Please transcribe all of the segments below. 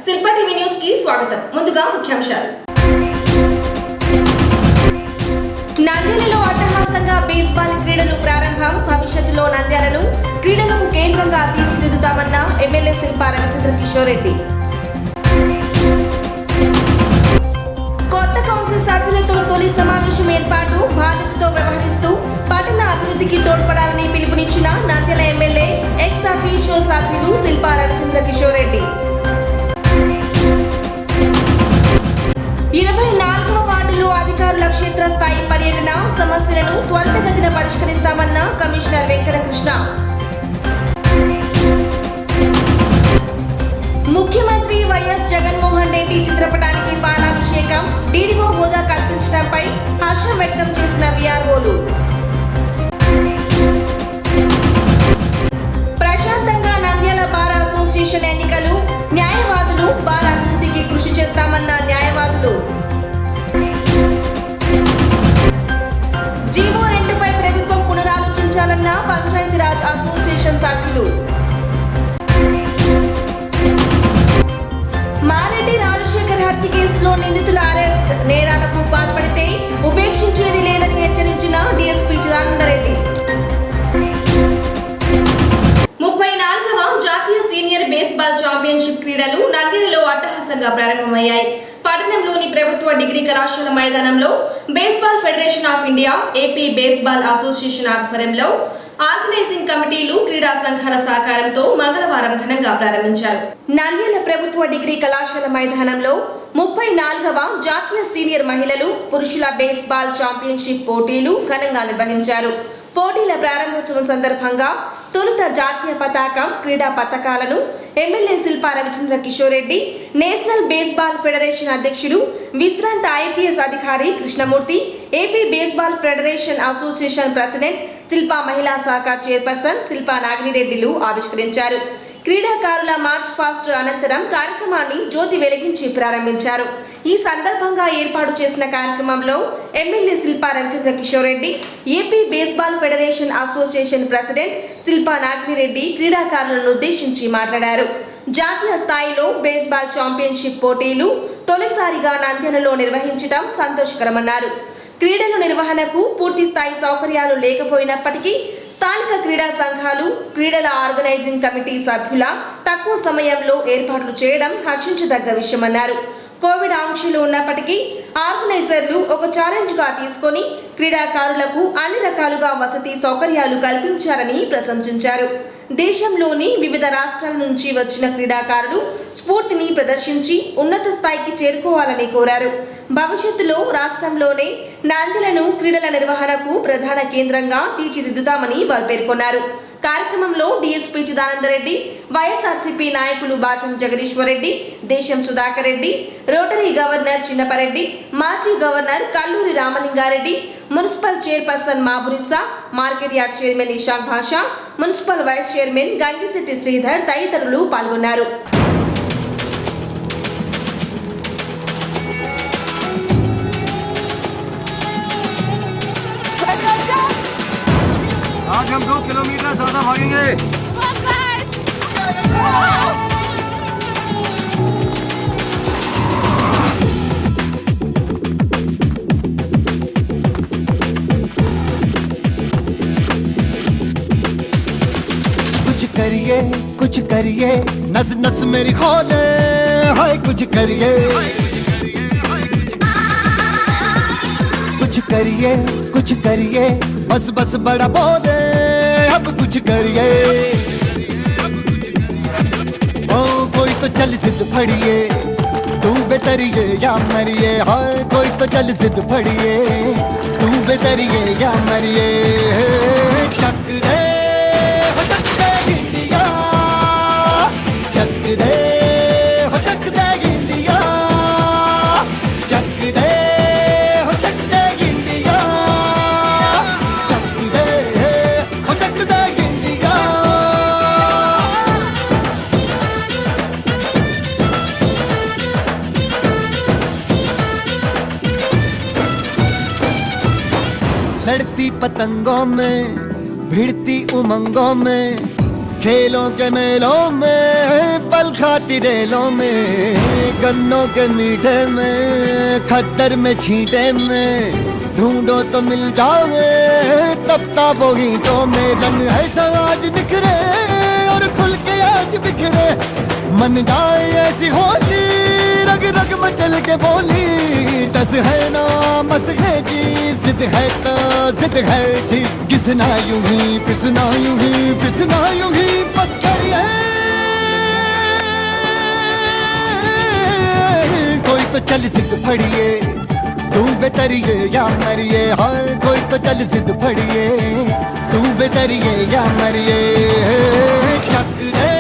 శిల్ప TV news కి స్వాగతం. ముందుగా ముఖ్యాంశాలు. నంద్యాలలో అట్టహాసంగా బేస్బాల్ క్రీడలు ప్రారంభం. భవిష్యత్తులో నంద్యాలను క్రీడలకు కేంద్రంగా తీర్చిదిద్దుతామన్న ఎమ్మెల్యే శిల్ప రవిచంద్ర కిషోర్ రెడ్డి. కొత్త కౌన్సిల్ సభ్యులతో తొలి సమావేశం ఏర్పాటు. బాధ్యతతో వ్యవహరిస్తూ పట్టణ అభివృద్ధికి తోడ్పడాలని పిలుపునిచ్చిన నంద్యాల ఎమ్మెల్యే ఎక్స్ అఫీషియో సభ్యులు శిల్ప రవిచంద్ర కిషోర్ రెడ్డి. 24వ వార్డులో అధికారుల క్షేత్రస్థాయి పర్యటన. సమస్యలను త్వరితగతిన పరిష్కరిస్తామన్న కమిషనర్ వెంకటకృష్ణ. ముఖ్యమంత్రి వైఎస్ జగన్మోహన్ రెడ్డి చిత్రపటానికి పాలాభిషేకం. డీడీఓ హోదా కల్పించడంపై హర్షం వ్యక్తం చేసిన వీఆర్ఓలు. ప్రశాంతంగా నంద్యాల బార్ అసోసియేషన్ ఎన్నికలు. న్యాయవాదులు బార్ అభివృద్ధికి కృషి చేస్తామన్న న్యాయవాదులు. జీవో 2పై ప్రభుత్వం పునరాలోచించాలన్న పంచాయతీరాజ్ అసోసియేషన్ సభ్యులు. మారెడ్డి రాజశేఖర్ హత్య కేసులో నిందితుల అరెస్ట్. నేరాలకు పాల్పడితే ఉపేక్షించేది లేదని హెచ్చరించిన డీఎస్పీ చిదానందరెడ్డి. 34వ జాతీయ సీనియర్ బేస్బాల్ ఛాంపియన్షిప్ క్రీడలు నంద్యాలలో అట్టహాసంగా ప్రారంభమయ్యాయి. పట్టణంలోని ప్రభుత్వ డిగ్రీ కళాశాల మైదానంలో baseball federation of India, AP baseball association ఆధ్వర్యంలో ఆర్గనైజింగ్ కమిటీలు, క్రీడా సంఘాల సహకారంతో మంగళవారం ఘనంగా ప్రారంభించారు. నంద్యాల ప్రభుత్వ డిగ్రీ కళాశాల మైదానంలో 34వ జాతీయ సీనియర్ మహిళలు, పురుషుల బేస్బాల్ ఛాంపియన్షిప్ పోటీలు ఘనంగా నిర్వహించారు. పోటీల ప్రారంభోత్సవం సందర్భంగా తొలుత జాతీయ పతాకం, క్రీడా పతాకాలను MLA Shilpa Ravichandra Kishore Reddy, national baseball federation అధ్యక్షుడు, విశ్రాంత ఐపీఎస్ అధికారి Krishnamurthy, AP baseball federation association president, Shilpa Mahila Sahakar chairperson శిల్ప నాగినిరెడ్డిలు ఆవిష్కరించారు. క్రీడాకారుల మార్చ్ ఫాస్ట్ అనంతరం కార్యక్రమాన్ని జ్యోతి వెలిగించి ప్రారంభించారు. ఈ సందర్భంగా ఏర్పాటు చేసిన కార్యక్రమంలో MLA Shilpa Ravichandra Kishore Reddy, AP baseball federation association president Shilpa Naginireddy క్రీడాకారులను ఉద్దేశించి మాట్లాడారు. జాతీయ స్థాయిలో బేస్బాల్ ఛాంపియన్షిప్ పోటీలు తొలిసారిగా నంద్యాలలో నిర్వహించడం సంతోషకరమన్నారు. క్రీడల నిర్వహణకు పూర్తి స్థాయి సౌకర్యాలు లేకపోయినప్పటికీ స్థానిక క్రీడా సంఘాలు, క్రీడల ఆర్గనైజింగ్ కమిటీ సభ్యుల తక్కువ సమయంలో ఏర్పాట్లు చేయడం హర్షించదగ్గ విషయమన్నారు. కోవిడ్ ఆంక్షలు ఉన్నప్పటికీ ఆర్గనైజర్లు ఒక ఛాలెంజ్ గా తీసుకొని క్రీడాకారులకు అన్ని రకాలుగా వసతి సౌకర్యాలు కల్పించారని ప్రశంసించారు. దేశంలోని వివిధ రాష్ట్రాల నుంచి వచ్చిన క్రీడాకారులు స్ఫూర్తిని ప్రదర్శించి ఉన్నత స్థాయికి చేరుకోవాలని కోరారు. భవిష్యత్తులో రాష్ట్రంలోనే నంద్యాలను క్రీడల నిర్వహణకు ప్రధాన కేంద్రంగా తీర్చిదిద్దుతామని వారు పేర్కొన్నారు. కార్యక్రమంలో డీఎస్పీ చిదానందరెడ్డి, వైఎస్ఆర్సీపీ నాయకులు బాచం జగదీశ్వర్ రెడ్డి, దేశం సుధాకర్ రెడ్డి, రోటరీ గవర్నర్ చిన్నపరెడ్డి, మాజీ governor Kalluri Ramalingareddy, municipal chairperson Maburisa, market yard chairman Ishaq Basha, municipal vice chairman Gangishetty Sridhar తదితరులు పాల్గొన్నారు. आज हम 2 किलोमीटर ज्यादा भागेंगे। कुछ करिए नस नस मेरी खोले, हाय कुछ करिए कुछ करिए बस बस बड़ा बोले, अब कुछ करिए। ओ कोई तो चल जिद फड़िए, तू बेतरिए या मरिए, हाय कोई तो चल जिद फड़िए, तू बेतरिए या मरिए। शक दे हो शक दे इंडिया, शक दे हो शक दे इंडिया, शक दे हो शक दे इंडिया, शक दे हो शक दे इंडिया। लड़ती पतंगों में, भिड़ती उमंगों में, खेलों के मेलों में बाल खाती रेलों में, गन्नों के मीठे में, खद्दर में छींटे में, ढूंढो तो मिल जाओगे तब गीतों में। रंग है आज निखरे और खुल के आज बिखरे, मन जाए ऐसी होली, रग रग मचल के बोली। टस है ना मस है जी, जिद है तो जिद है जी, घिसना यूं ही पिसना यूं ही पिसना यूं ही बस करिए। कोई तो चल जिद फड़िए, तू बेतरिए या मरिए, हाँ कोई तो चल जिद फड़िए, तू बेतरिए या मरिए। चक दे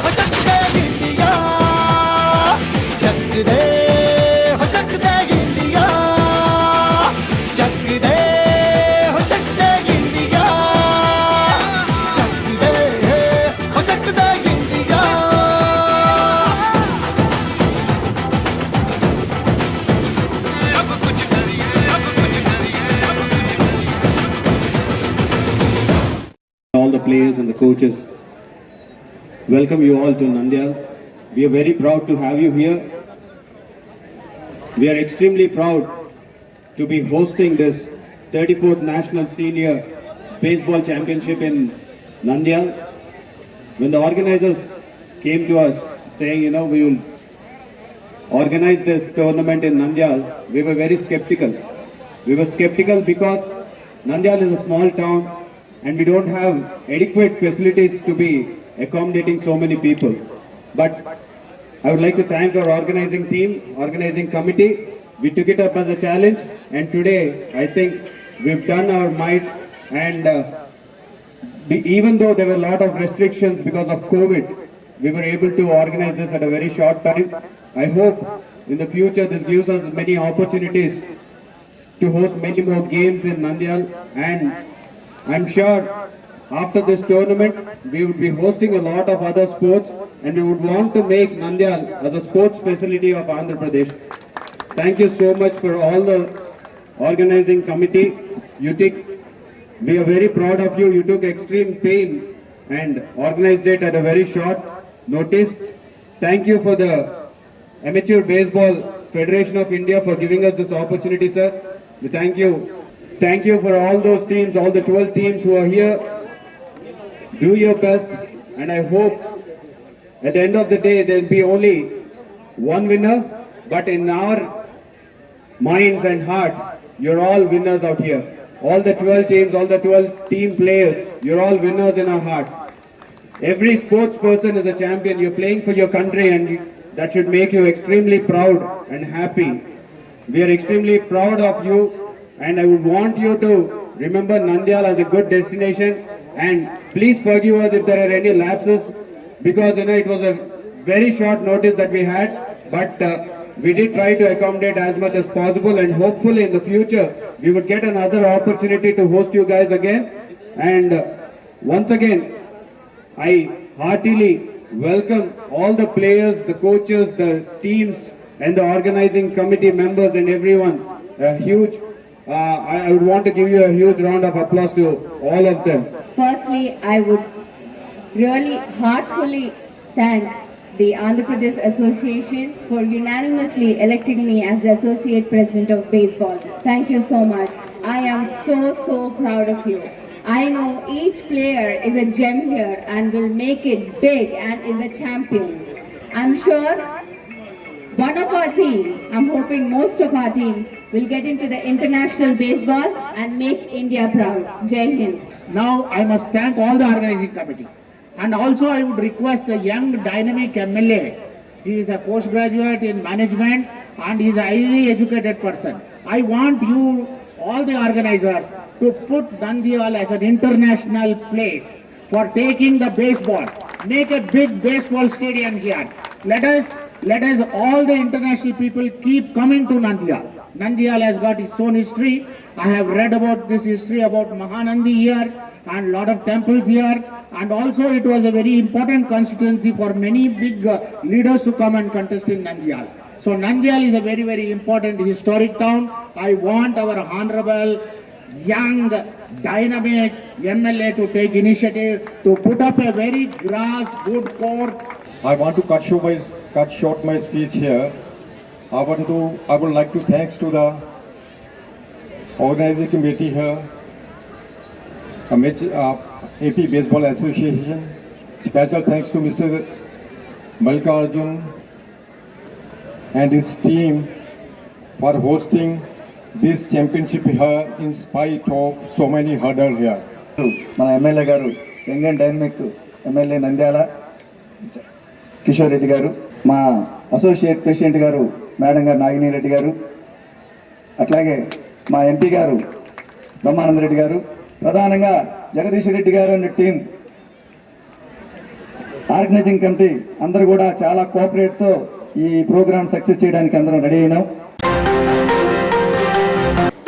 हो चक दे इंडिया, चक दे हो चक दे इंडिया, चक दे हो चक दे इंडिया, चक दे हो चक दे India. All the players and the coaches, welcome you all to Nandyal. We are very proud to have you here. We are extremely proud to be hosting this 34th National Senior Baseball Championship in Nandyal. When the organizers came to us saying, we will organize this tournament in Nandyal, we were very skeptical. We were skeptical because Nandyal is a small town and we don't have adequate facilities to be accommodating so many people. But I would like to thank our organizing team, organizing committee. We took it up as a challenge, and today I think we've done our might, and even though there were a lot of restrictions because of COVID, we were able to organize this at a very short time. I hope in the future this gives us many opportunities to host many more games in Nandyal, and I'm sure after this tournament we would be hosting a lot of other sports, and we would want to make Nandyal as a sports facility of Andhra Pradesh. Thank you so much for all the organizing committee. We are very proud of you. You took extreme pain and organized it at a very short notice. Thank you for the Amateur Baseball Federation of India for giving us this opportunity, sir. We thank you. Thank you for all those teams, all the 12 teams who are here. Do your best, and I hope at the end of the day there will be only one winner, but in our minds and hearts, you're all winners out here. All the 12 teams, all the 12 team players, you're all winners in our heart. Every sports person is a champion. You're playing for your country, and that should make you extremely proud and happy. We are extremely proud of you, and I would want you to remember Nandyal as a good destination, and please forgive us if there are any lapses, because it was a very short notice that we had, but we did try to accommodate as much as possible, and hopefully in the future we would get another opportunity to host you guys again. And once again, I heartily welcome all the players, the coaches, the teams and the organizing committee members and everyone. A huge I would want to give you a huge round of applause to all of them. Firstly, I would really heartfully thank the Andhra Pradesh Association for unanimously electing me as the Associate President of Baseball. Thank you so much. I am so proud of you. I know each player is a gem here and will make it big and is a champion. I'm sure one of our team, I'm hoping most of our teams, will get into the international baseball and make India proud. Jai Hind. Now I must thank all the organizing committee, and also I would request the young dynamic MLA. He is a postgraduate in management and he is a highly educated person. I want you, all the organizers, to put Nandyal as an international place for taking the baseball. Make a big baseball stadium here. Let us all the international people keep coming to Nandyal. Nandyal has got its own history. I have read about this history about Mahanandi here and lot of temples here, and also it was a very important constituency for many big leaders to come and contest in Nandyal. So Nandyal is a very important historic town. I want our honorable young dynamic MLA to take initiative to put up a very good court I want to cut short my speech here. I would like to thanks to the organizing committee here, AP Baseball Association. Special thanks to Mr. Mallikarjun and his team for hosting this championship here in spite of so many hurdles here. మన MLA గారు young and dynamic MLA Nandyal Kishore Reddy గారు, మా associate president గారు madam గారు నాగిని రెడ్డి గారు, అట్లాగే మా MP గారు బ్రహ్మానంద రెడ్డి గారు, ప్రధానంగా జగదీష్ రెడ్డి గారు అండ్ టీం ఆర్గనైజింగ్ కమిటీ అందరూ కూడా చాలా కోఆపరేట్తో ఈ ప్రోగ్రామ్ సక్సెస్ చేయడానికి అందరం రెడీ అయినాం.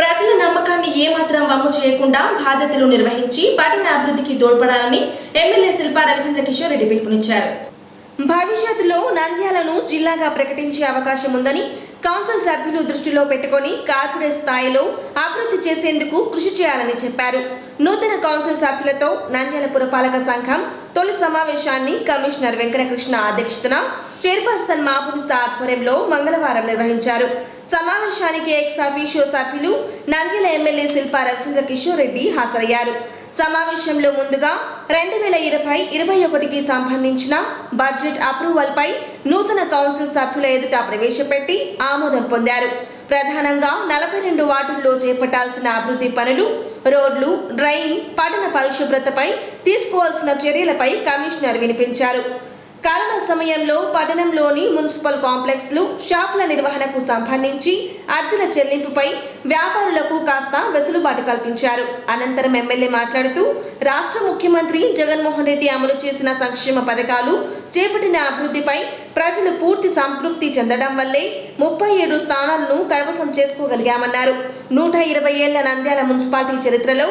ప్రజల నమ్మకాన్ని ఏమాత్రం వమ్ము చేయకుండా బాధ్యతలు నిర్వహించి పట్టణ అభివృద్ధికి తోడ్పడాలని ఎమ్మెల్యే శిల్పా రవిచంద్ర కిషోర్ రెడ్డి పిలుపునిచ్చారు. భవిష్యత్తులో నంద్యాలను జిల్లాగా ప్రకటించే అవకాశం ఉందని కౌన్సిల్ సభ్యులు దృష్టిలో పెట్టుకుని కార్పొరేట్ స్థాయిలో అభివృద్ధి చేసేందుకు కృషి చేయాలని చెప్పారు. నూతన కౌన్సిల్ సభ్యులతో నంద్యాల పురపాలక సంఘం తొలి సమావేశాన్ని కమిషనర్ వెంకటకృష్ణ అధ్యక్షతన చైర్పర్సన్ మాపునిసా ఆధ్వర్యంలో మంగళవారం నిర్వహించారు. సమావేశానికి ఎక్స్ అఫీషియో సభ్యులు నంద్యాల ఎమ్మెల్యే శిల్పా రవిచంద్ర కిషోర్ రెడ్డి హాజరయ్యారు. సమావేశంలో ముందుగా 2020-21కి సంబంధించిన బడ్జెట్ అప్రూవల్ పై నూతన కౌన్సిల్ సభ్యుల ఎదుట ప్రవేశపెట్టి ఆమోదం పొందారు. ప్రధానంగా 42 వార్డుల్లో చేపట్టాల్సిన అభివృద్ధి పనులు, రోడ్లు, డ్రైన్, పట్టణ పరిశుభ్రతపై తీసుకోవాల్సిన చర్యలపై కమిషనర్ వినిపించారు. కరోనా సమయంలో పట్టణంలోని మున్సిపల్ కాంప్లెక్స్లు, షాపుల నిర్వహణకు సంబంధించి అద్దెల చెల్లింపుపై వ్యాపారులకు కాస్త వెసులుబాటు కల్పించారు. అనంతరం ఎమ్మెల్యే మాట్లాడుతూ రాష్ట్ర ముఖ్యమంత్రి జగన్మోహన్ రెడ్డి అమలు చేసిన సంక్షేమ పథకాలు, చేపట్టిన అభివృద్ధిపై ప్రజలు పూర్తి సంతృప్తి చెందడం వల్లే 37 స్థానాలను కైవసం చేసుకోగలిగామన్నారు. 120 ఏళ్ల నంద్యాల మున్సిపాలిటీ చరిత్రలో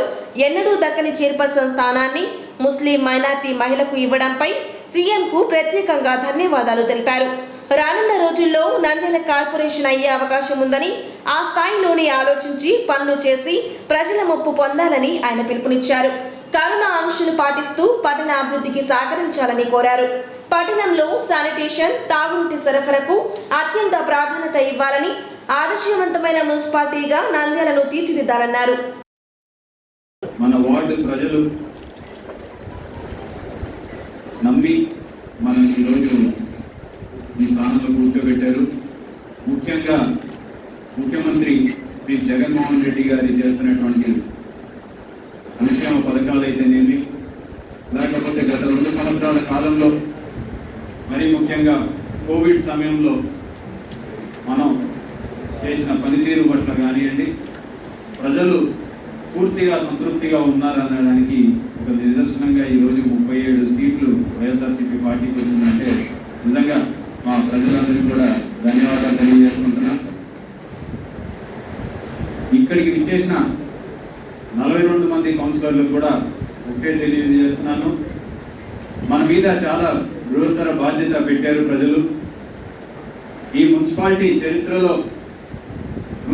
ఎన్నడూ దక్కని చైర్పర్సన్ స్థానాన్ని ముస్లిం మైనార్టీ మహిళకు ఇవ్వడంపై సీఎంకు ప్రత్యేకంగా ధన్యవాదాలు తెలిపారు. రానున్న రోజుల్లో నంద్యాల కార్పొరేషన్ అయ్యే అవకాశం ఉందని, ఆ స్థాయిలోనే ఆలోచించి పనులు చేసి ప్రజల మెప్పు పొందాలని ఆయన పిలుపునిచ్చారు. కరోనా ఆంక్షలు పాటిస్తూ పట్టణ అభివృద్ధికి సహకరించాలని కోరారు. పట్టణంలో శానిటేషన్, తాగునీటి సరఫరాకు అత్యంత ప్రాధాన్యత ఇవ్వాలని, ఆదర్శవంతమైన మున్సిపాలిటీగా నంద్యాలను తీర్చిదిద్దాలన్నారు. మన వార్డు ప్రజలు నమ్మి మనం ఈరోజు ఈ స్థానంలో కూర్చోబెట్టారు. ముఖ్యంగా ముఖ్యమంత్రి శ్రీ జగన్మోహన్ రెడ్డి గారి చేస్తున్నటువంటి సంక్షేమ పథకాలు అయితేనేమి, లేకపోతే గత 2 సంవత్సరాల కాలంలో మరీ ముఖ్యంగా కోవిడ్ సమయంలో మనం చేసిన పనితీరు పట్ల కానివ్వండి, ప్రజలు పూర్తిగా సంతృప్తిగా ఉన్నారనడానికి ఒక నిదర్శనంగా ఈరోజు 37 సీట్లు వైఎస్ఆర్సీపీ పార్టీకి వచ్చిందంటే నిజంగా మా ప్రజలందరికీ కూడా ధన్యవాదాలు తెలియజేసుకుంటున్నా. ఇక్కడికి విచ్చేసిన 42 మంది కౌన్సిలర్లకు కూడా ఒకటే తెలియజేస్తున్నాను, మన మీద చాలా బృహత్తర బాధ్యత పెట్టారు ప్రజలు. ఈ మున్సిపాలిటీ చరిత్రలో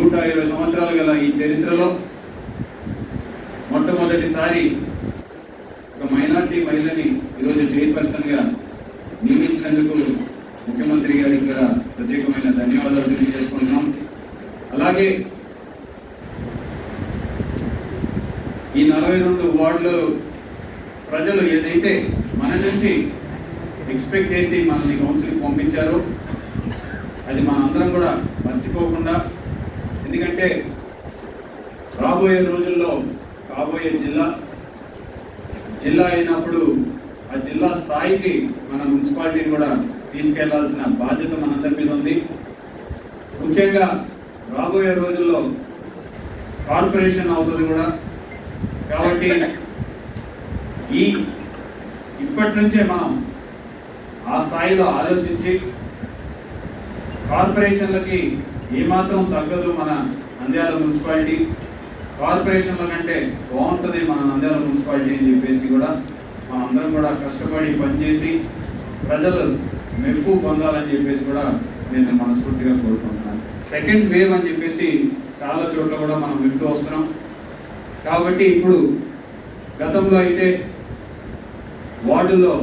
120 సంవత్సరాలు గల ఈ చరిత్రలో మొట్టమొదటిసారి ఒక మైనార్టీ మహిళని ఈరోజు చైర్పర్సన్గా నియమించినందుకు ముఖ్యమంత్రి గారికి కూడా ప్రత్యేకమైన ధన్యవాదాలు తెలియజేసుకుంటున్నాం. అలాగే ఈ 42 వార్డులు ప్రజలు ఏదైతే మన నుంచి ఎక్స్పెక్ట్ చేసి మనల్ని కౌన్సిల్కి పంపించారో అది మనందరం కూడా మర్చిపోకుండా, ఎందుకంటే రాబోయే రోజుల్లో కాబోయే జిల్లా అయినప్పుడు ఆ జిల్లా స్థాయికి మన మున్సిపాలిటీని కూడా తీసుకెళ్లాల్సిన బాధ్యత మనందరి మీద ఉంది. ముఖ్యంగా రాబోయే రోజుల్లో కార్పొరేషన్ అవుతుంది కూడా. కాబట్టి ఇప్పటి నుంచే మనం ఆ స్థాయిలో ఆలోచించి కార్పొరేషన్లకి ఏమాత్రం తగ్గదు మన నంద్యాల మున్సిపాలిటీ, కార్పొరేషన్ల కంటే బాగుంటుంది మన నంద్యాల మున్సిపాలిటీ అని చెప్పేసి కూడా మనందరం కూడా కష్టపడి పనిచేసి ప్రజలు మెప్పు పొందాలని చెప్పేసి కూడా నేను మనస్ఫూర్తిగా కోరుకుంటున్నాను. సెకండ్ వేవ్ అని చెప్పేసి చాలా చోట్ల కూడా మనం వింటూ వస్తున్నాం. కాబట్టి ఇప్పుడు గతంలో అయితే వార్డులో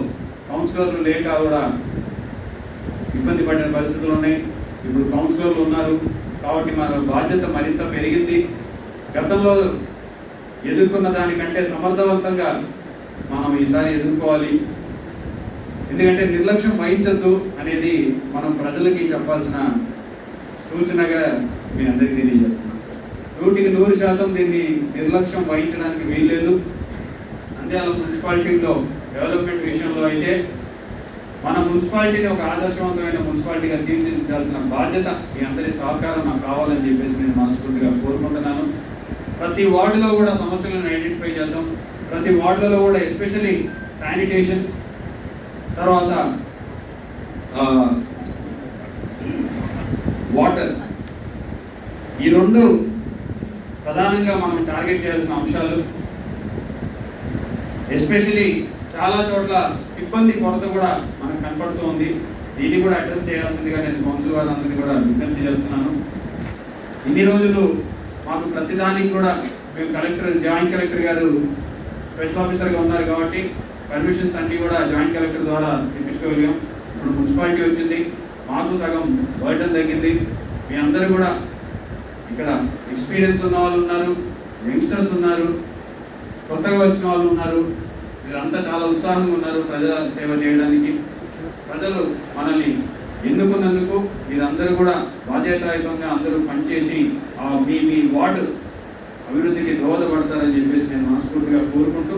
కౌన్సిలర్లు లేక కూడా ఇబ్బంది పడిన పరిస్థితులు ఉన్నాయి. ఇప్పుడు కౌన్సిలర్లు ఉన్నారు కాబట్టి మన బాధ్యత మరింత పెరిగింది. గతంలో ఎదుర్కొన్న దానికంటే సమర్థవంతంగా మనం ఈసారి ఎదుర్కోవాలి. ఎందుకంటే నిర్లక్ష్యం వహించద్దు అనేది మనం ప్రజలకి చెప్పాల్సిన సూచనగా మీ అందరికీ తెలియజేస్తున్నాం. 100% దీన్ని నిర్లక్ష్యం వహించడానికి వీల్లేదు. నంద్యాల మున్సిపాలిటీలో డెవలప్మెంట్ విషయంలో అయితే మన మున్సిపాలిటీని ఒక ఆదర్శవంతమైన మున్సిపాలిటీగా తీర్చిదిద్దాల్సిన బాధ్యత మీ అందరి సహకారం నాకు కావాలని చెప్పేసి నేను మనస్ఫూర్తిగా కోరుకుంటున్నాను. ప్రతి వార్డులో కూడా సమస్యలను ఐడెంటిఫై చేద్దాం. ప్రతి వార్డులలో కూడా ఎస్పెషల్లీ శానిటేషన్, తర్వాత వాటర్, ఈ రెండు ప్రధానంగా మనం టార్గెట్ చేయాల్సిన అంశాలు. ఎస్పెషల్లీ చాలా చోట్ల సిబ్బంది కొరత కూడా మనకు కనపడుతూ ఉంది. దీన్ని కూడా అడ్రస్ చేయాల్సిందిగా నేను కౌన్సిల్ వారందరినీ కూడా విజ్ఞప్తి చేస్తున్నాను. ఇన్ని రోజులు మాకు ప్రతిదానికి కూడా మేము జాయింట్ కలెక్టర్ గారు స్పెషల్ ఆఫీసర్గా ఉన్నారు కాబట్టి పర్మిషన్స్ అన్నీ కూడా జాయింట్ కలెక్టర్ ద్వారా తెప్పించుకోగలిగాం. ఇప్పుడు మున్సిపాలిటీ వచ్చింది, మాకు సగం బర్డెన్ తగ్గింది. మీ అందరూ కూడా ఇక్కడ ఎక్స్పీరియన్స్ ఉన్న వాళ్ళు ఉన్నారు, యంగ్స్టర్స్ ఉన్నారు, కొత్తగా వచ్చిన వాళ్ళు ఉన్నారు. వీరంతా చాలా ఉత్సాహంగా ఉన్నారు ప్రజా సేవ చేయడానికి. ప్రజలు మనల్ని ఎన్నుకున్నందుకు మీరందరూ కూడా బాధ్యతాయుతంగా అందరూ పనిచేసి మీ వార్డు అభివృద్ధికి దోహదపడతారని చెప్పేసి నేను మనస్ఫూర్తిగా కోరుకుంటూ,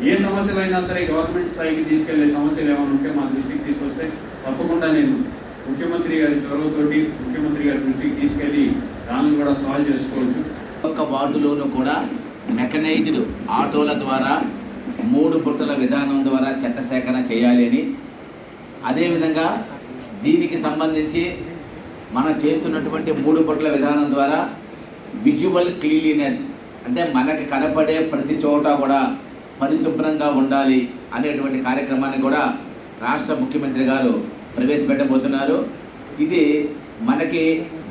ఏ సమస్యలైనా సరే గవర్నమెంట్ స్థాయికి తీసుకెళ్లే సమస్యలు ఏమైనా ఉంటే మా దృష్టికి తీసుకొస్తే తప్పకుండా నేను ముఖ్యమంత్రి గారి చొరవతోటి ముఖ్యమంత్రి గారి దృష్టికి తీసుకెళ్ళి దాన్ని కూడా సాల్వ్ చేసుకోవచ్చు. ఒక్క వార్డులోనూ కూడా మెకనైజ్డ్ ఆటోల ద్వారా 3 బుట్టల విధానం ద్వారా చెత్త సేకరణ చేయాలి అని, అదేవిధంగా దీనికి సంబంధించి మనం చేస్తున్నటువంటి 3 బుట్టల విధానం ద్వారా విజువల్ క్లీన్లీనెస్, అంటే మనకి కనపడే ప్రతి చోట కూడా పరిశుభ్రంగా ఉండాలి అనేటువంటి కార్యక్రమాన్ని కూడా రాష్ట్ర ముఖ్యమంత్రి గారు ప్రవేశపెట్టబోతున్నారు. ఇది మనకి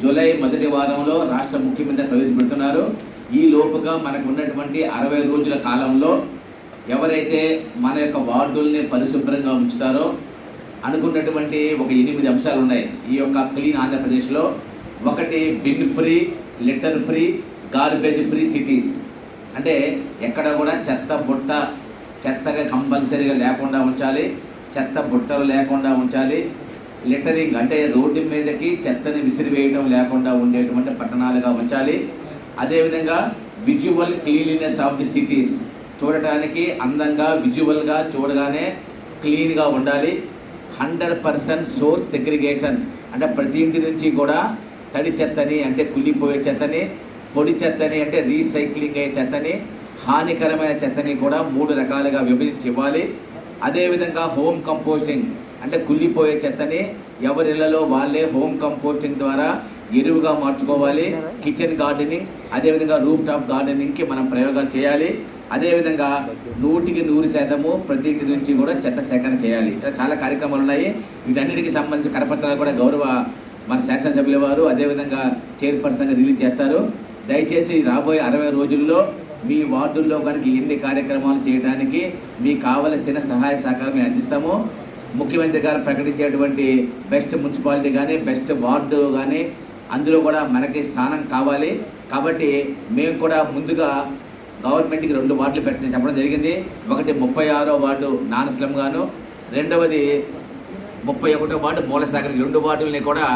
జూలై మొదటి వారంలో రాష్ట్ర ముఖ్యమంత్రి ప్రవేశపెడుతున్నారు. ఈ లోపుగా మనకు ఉన్నటువంటి 60 రోజుల కాలంలో ఎవరైతే మన యొక్క వార్డుల్ని పరిశుభ్రంగా ఉంచుతారో అనుకున్నటువంటి ఒక 8 అంశాలు ఉన్నాయి ఈ యొక్క క్లీన్ ఆంధ్రప్రదేశ్లో. ఒకటి bin free, litter free, garbage free cities. అంటే ఎక్కడ కూడా చెత్తగా కంపల్సరీగా లేకుండా ఉంచాలి, చెత్త బుట్టలు లేకుండా ఉంచాలి. లిటరింగ్ అంటే రోడ్డు మీదకి చెత్తని విసిరివేయడం లేకుండా ఉండేటువంటి పట్టణాలుగా ఉంచాలి. అదేవిధంగా visual cleanliness of the cities, చూడటానికి అందంగా విజువల్గా చూడగానే క్లీన్గా ఉండాలి. 100% సోర్స్ సెగ్రిగేషన్, అంటే ప్రతి ఇంటి నుంచి కూడా తడి చెత్తని అంటే కుళ్ళిపోయే చెత్తని, పొడి చెత్తని అంటే రీసైక్లింగ్ అయ్యే చెత్తని, హానికరమైన చెత్తని కూడా 3 రకాలుగా విభజించి ఇవ్వాలి. అదేవిధంగా హోమ్ కంపోస్టింగ్ అంటే కుళ్ళిపోయే చెత్తని ఎవరిళ్లలో వాళ్ళే హోమ్ కంపోస్టింగ్ ద్వారా ఎరువుగా మార్చుకోవాలి. కిచెన్ గార్డెనింగ్, అదేవిధంగా రూఫ్ టాప్ గార్డెనింగ్కి మనం ప్రయోగాలు చేయాలి. అదేవిధంగా 100% ప్రతి ఇంటి నుంచి కూడా చెత్త సేకరణ చేయాలి. ఇలా చాలా కార్యక్రమాలు ఉన్నాయి. వీటన్నిటికీ సంబంధించిన కరపత్రాలు కూడా గౌరవ మన శాసనసభ్యుల వారు అదేవిధంగా చైర్పర్సన్గా రిలీజ్ చేస్తారు. దయచేసి రాబోయే 60 రోజుల్లో మీ వార్డుల్లో కనుక ఎన్ని కార్యక్రమాలు చేయడానికి మీకు కావలసిన సహాయ సహకారం మేము అందిస్తాము. ముఖ్యమంత్రి గారు ప్రకటించేటువంటి బెస్ట్ మున్సిపాలిటీ కానీ బెస్ట్ వార్డు కానీ అందులో కూడా మనకి స్థానం కావాలి. కాబట్టి మేము కూడా ముందుగా గవర్నమెంట్కి 2 వార్డులు చెప్పడం జరిగింది. ఒకటి 36వ వార్డు నాన్ స్లమ్ గాను, రెండవది 31వ వార్డు మూలశాఖకి 2 వార్డుల్ని కూడా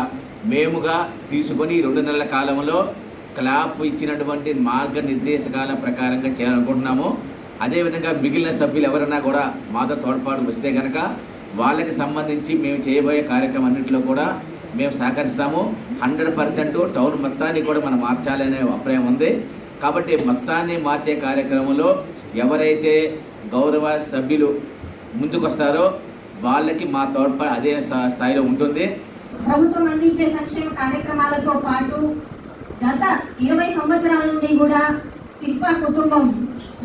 మేముగా తీసుకొని 2 నెలల కాలంలో క్లాప్ ఇచ్చినటువంటి మార్గనిర్దేశకాల ప్రకారంగా చేయాలనుకుంటున్నాము. అదేవిధంగా మిగిలిన సభ్యులు ఎవరైనా కూడా మాతో తోడ్పాటు వస్తే కనుక వాళ్ళకి సంబంధించి మేము చేయబోయే కార్యక్రమం అన్నింటిలో కూడా మేము సహకరిస్తాము. 100% టౌన్ మొత్తాన్ని కూడా మనం మార్చాలనే అభిప్రాయం ఉంది. కాబట్టి మొత్తాన్ని మార్చే కార్యక్రమంలో ఎవరైతే గౌరవ సభ్యులు ముందుకొస్తారో వాళ్ళకి మా తోడ్పాటు అదే స్థాయిలో ఉంటుంది. ప్రభుత్వం అందించే సంక్షేమ కార్యక్రమాలతో పాటు గత 20 సంవత్సరాల నుండి కూడా శిల్ప కుటుంబం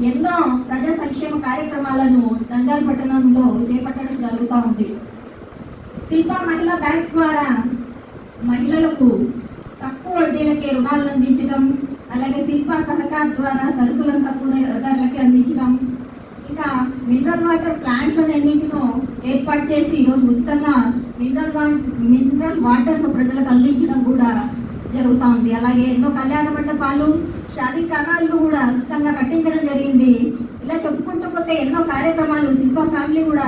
ఎన్నో ప్రజా సంక్షేమ కార్యక్రమాలను నంద్యాల పట్టణంలో చేపట్టడం జరుగుతూ ఉంది. శిల్ప మహిళా బ్యాంక్ ద్వారా మహిళలకు తక్కువ వడ్డీలకే రుణాలను అందించడం, అలాగే శిల్ప సహకార్ ద్వారా సరుకులను తక్కువ ధరలకి అందించడం, ఇంకా మినరల్ వాటర్ ప్లాంట్లను ఎన్నింటినో ఏర్పాటు చేసి ఈరోజు ఉచితంగా మినరల్ వాటర్ను ప్రజలకు అందించడం కూడా జరుగుతూ ఉంది. అలాగే ఎన్నో కళ్యాణ మండపాలు, షాదీ ఖానాలు కూడా ఉచితంగా కట్టించడం జరిగింది. ఇలా చెప్పుకుంటూ పోతే ఎన్నో కార్యక్రమాలు శిల్ప ఫ్యామిలీ కూడా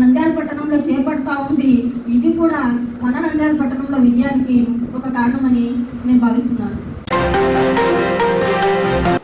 నంద్యాల పట్టణంలో చేపడతా ఉంది. ఇది కూడా మన నంద్యాల పట్టణంలో విజయానికి ఒక కారణమని నేను భావిస్తున్నాను.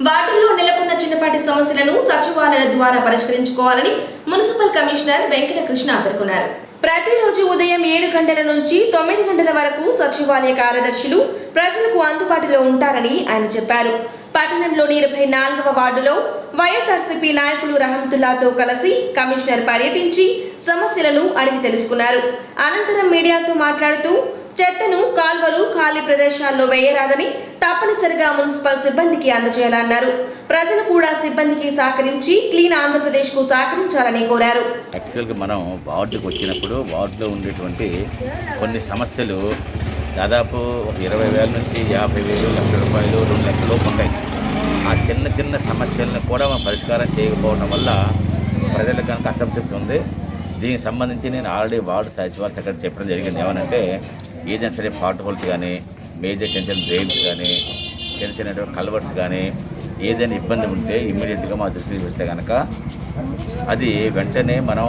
వార్డుల్లో నెలకొన్న చిన్నపాటి సమస్యలను సచివాలయాల ద్వారా పరిష్కరించుకోవాలని మున్సిపల్ కమిషనర్ వెంకటకృష్ణ పేర్కొన్నారు. ప్రతిరోజు ఉదయం 7 గంటల నుంచి 9 గంటల వరకు సచివాలయ కార్యదర్శులు ప్రజలకు అందుబాటులో ఉంటారని ఆయన చెప్పారు. పట్టణంలోని 24వ వార్డులో వైఎస్ఆర్సీపీ నాయకులు రహమతుల్లాతో కలిసి కమిషనర్ పర్యటించి సమస్యలను అడిగి తెలుసుకున్నారు. అనంతరం మీడియాతో మాట్లాడుతూ చెత్తను కాల్వలు, ఖాళీ ప్రదేశాల్లో వేయరాదని తప్పనిసరిగా మున్సిపల్ సిబ్బందికి అందజేయాలన్నారు. ప్రజలు కూడా సిబ్బందికి సహకరించి క్లీన్ ఆంధ్రప్రదేశ్ కు సహకరించాలని కోరారు. యాక్చువల్గా మనం వార్డుకు వచ్చినప్పుడు వార్డులో ఉండేటువంటి కొన్ని సమస్యలు దాదాపు ఒక 20,000 నుంచి 50,000, ₹1,00,000, 2 లక్షల లోపు ఉంటాయి. ఆ చిన్న చిన్న సమస్యలను కూడా మనం పరిష్కారం చేయకపోవడం వల్ల ప్రజలకు కనుక అసంతృప్తి ఉంది. దీనికి సంబంధించి నేను ఆల్రెడీ వార్డు సచివాలయ సెక్రటరీ చెప్పడం జరిగింది. ఏమనంటే ఏదైనా సరే పాట్ హోల్స్ కానీ, మేజర్ చిన్న చిన్న డ్రైన్స్ కానీ, చిన్న చిన్న కల్వర్స్ కానీ ఏదైనా ఇబ్బంది ఉంటే ఇమ్మీడియట్గా మా దృష్టికి వస్తే కనుక అది వెంటనే మనం